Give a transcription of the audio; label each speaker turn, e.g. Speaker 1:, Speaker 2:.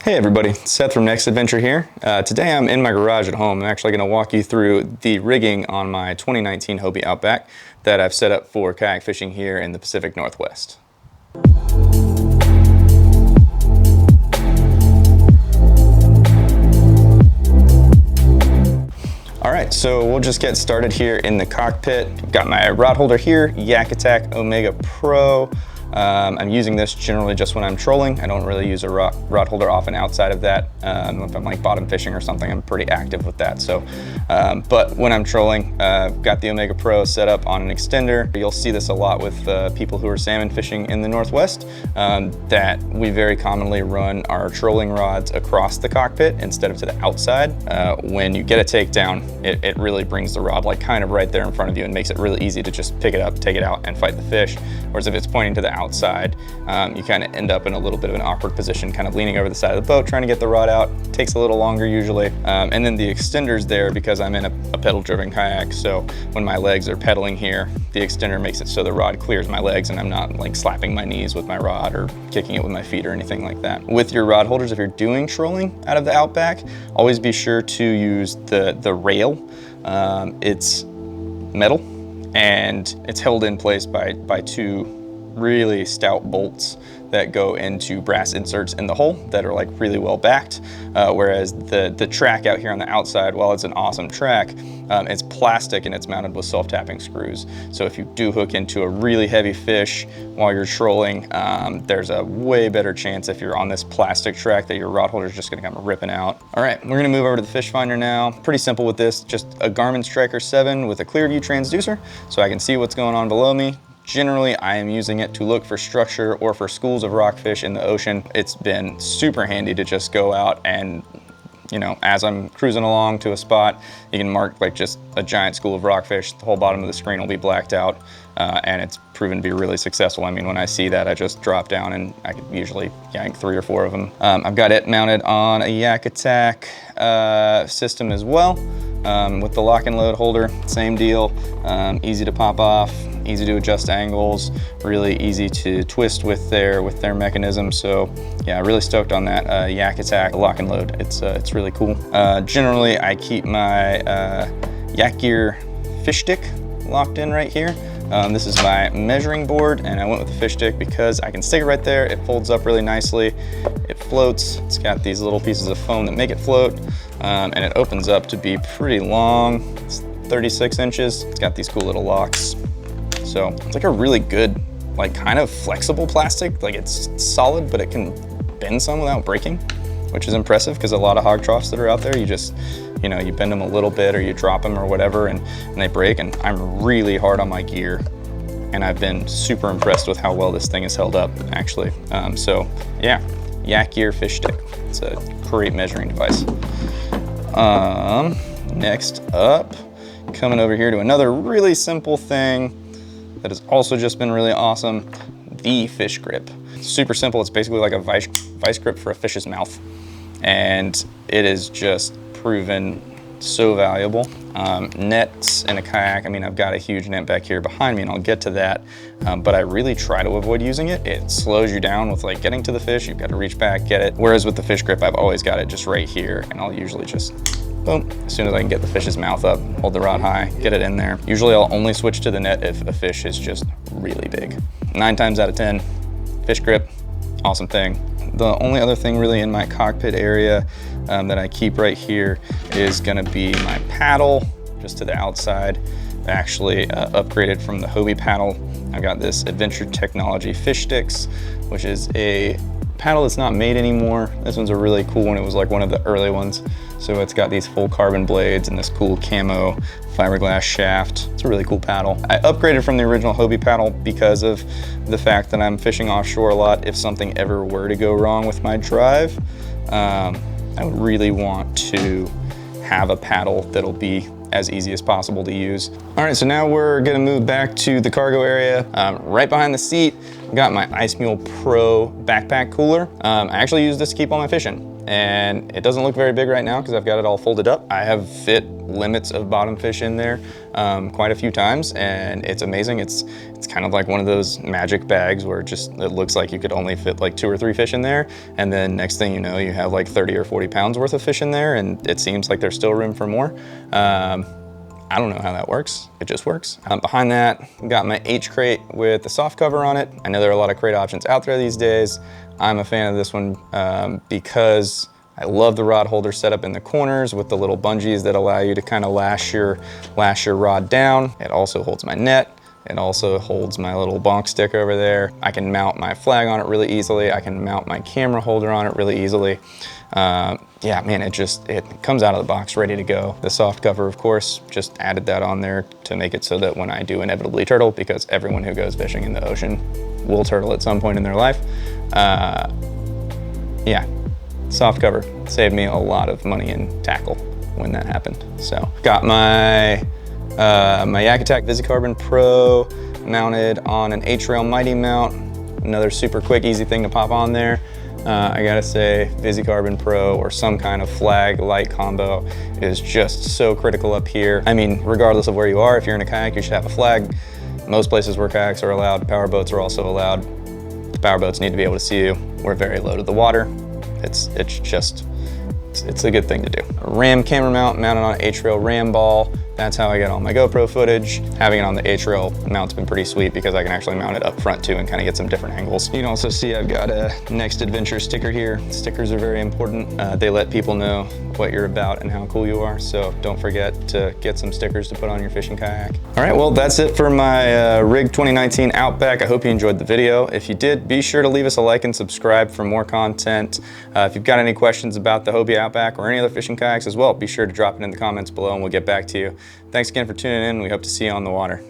Speaker 1: Hey everybody, Seth from Next Adventure here. Today I'm in my garage at home. I'm actually going to walk you through the rigging on my 2019 Hobie Outback that I've set up for kayak fishing here in the Pacific Northwest. Alright, so we'll just get started here in the cockpit. I've got my rod holder here, Yak Attack Omega Pro. I'm using this generally just when I'm trolling. I don't really use a rod holder often outside of that. If I'm like bottom fishing or something, I'm pretty active with that. So, but when I'm trolling, I've got the Omega Pro set up on an extender. You'll see this a lot with people who are salmon fishing in the Northwest, that we very commonly run our trolling rods across the cockpit instead of to the outside. When you get a takedown, it really brings the rod like kind of right there in front of you and makes it really easy to just pick it up, take it out, and fight the fish. Whereas if it's pointing to the outside, you kind of end up in a little bit of an awkward position, kind of leaning over the side of the boat, trying to get the rod out. It takes a little longer usually. And then the extender's there because I'm in a pedal-driven kayak, so when my legs are pedaling here, the extender makes it so the rod clears my legs and I'm not like slapping my knees with my rod or kicking it with my feet or anything like that. With your rod holders, if you're doing trolling out of the Outback, always be sure to use the rail. It's metal and it's held in place by two really stout bolts that go into brass inserts in the hull that are like really well backed, whereas the track out here on the outside, while it's an awesome track, it's plastic and it's mounted with self-tapping screws. So if you do hook into a really heavy fish while you're trolling, there's a way better chance if you're on this plastic track that your rod holder is just gonna come ripping out. All right, we're gonna move over to the fish finder now. Pretty simple with this, just a Garmin Striker 7 with a clear view transducer so I can see what's going on below me. Generally, I am using it to look for structure or for schools of rockfish in the ocean. It's been super handy to just go out and, you know, as I'm cruising along to a spot, you can mark like just a giant school of rockfish. The whole bottom of the screen will be blacked out, and it's proven to be really successful. I mean, when I see that, I just drop down and I could usually yank 3 or 4 of them. I've got it mounted on a Yak Attack system as well, with the lock and load holder, same deal. Easy to pop off, easy to adjust angles, really easy to twist with their mechanism. So yeah, really stoked on that Yak Attack lock and load. It's really cool. Generally, I keep my Yak Gear fish stick locked in right here. This is my measuring board, and I went with the fish stick because I can stick it right there. It folds up really nicely. It floats. It's got these little pieces of foam that make it float, and it opens up to be pretty long. It's 36 inches. It's got these cool little locks. So it's like a really good, like kind of flexible plastic. Like it's solid, but it can bend some without breaking, which is impressive because a lot of hog troughs that are out there, you just, you know, you bend them a little bit or you drop them or whatever and they break. And I'm really hard on my gear and I've been super impressed with how well this thing has held up actually. So yeah, Yak Gear fish stick. It's a great measuring device. Next up, coming over here to another really simple thing that has also just been really awesome, the fish grip. Super simple, it's basically like a vice grip for a fish's mouth. And it is just proven so valuable. Nets in a kayak, I mean, I've got a huge net back here behind me and I'll get to that, but I really try to avoid using it. It slows you down with like getting to the fish, you've got to reach back, get it. Whereas with the fish grip, I've always got it just right here and I'll usually just boom, as soon as I can get the fish's mouth up, hold the rod high, get it in there. Usually I'll only switch to the net if a fish is just really big. 9 times out of 10, fish grip, awesome thing. The only other thing really in my cockpit area that I keep right here is gonna be my paddle, just to the outside. I actually upgraded from the Hobie paddle. I've got this Adventure Technology fish sticks, which is a paddle that's not made anymore. This one's a really cool one. It was like one of the early ones. So it's got these full carbon blades and this cool camo fiberglass shaft. It's a really cool paddle. I upgraded from the original Hobie paddle because of the fact that I'm fishing offshore a lot. If something ever were to go wrong with my drive, I would really want to have a paddle that'll be as easy as possible to use. All right, so now we're gonna move back to the cargo area. Right behind the seat, I've got my Ice Mule Pro backpack cooler. I actually use this to keep all my fish in. and it doesn't look very big right now because I've got it all folded up. I have fit limits of bottom fish in there quite a few times, and it's amazing. It's kind of like one of those magic bags where it looks like you could only fit like 2 or 3 fish in there, and then next thing you know, you have like 30 or 40 pounds worth of fish in there, and it seems like there's still room for more. I don't know how that works. It just works. Behind that, got my H crate with the soft cover on it. I know there are a lot of crate options out there these days. I'm a fan of this one because I love the rod holder setup in the corners with the little bungees that allow you to kind of lash your rod down. It also holds my net. It also holds my little bonk stick over there. I can mount my flag on it really easily. I can mount my camera holder on it really easily. Yeah, man, it comes out of the box ready to go. The soft cover, of course, just added that on there to make it so that when I do inevitably turtle, because everyone who goes fishing in the ocean will turtle at some point in their life. Yeah, soft cover saved me a lot of money in tackle when that happened. So got my my Kayak VisiCarbon Pro mounted on an H-Rail Mighty mount. Another super quick, easy thing to pop on there. I gotta say, VisiCarbon Pro or some kind of flag light combo is just so critical up here. I mean, regardless of where you are, if you're in a kayak, you should have a flag. Most places where kayaks are allowed, power boats are also allowed. The power boats need to be able to see you. We're very low to the water. It's a good thing to do. A Ram camera mount mounted on an H-Rail Ram ball. That's how I get all my GoPro footage. Having it on the H-Rail mount's been pretty sweet because I can actually mount it up front too and kind of get some different angles. You can also see I've got a Next Adventure sticker here. Stickers are very important. They let people know what you're about and how cool you are, so don't forget to get some stickers to put on your fishing kayak. All right, well, that's it for my Rig 2019 Outback. I hope you enjoyed the video. If you did, be sure to leave us a like and subscribe for more content. If you've got any questions about the Hobie Outback or any other fishing kayaks as well, be sure to drop it in the comments below and we'll get back to you. Thanks again for tuning in. We hope to see you on the water.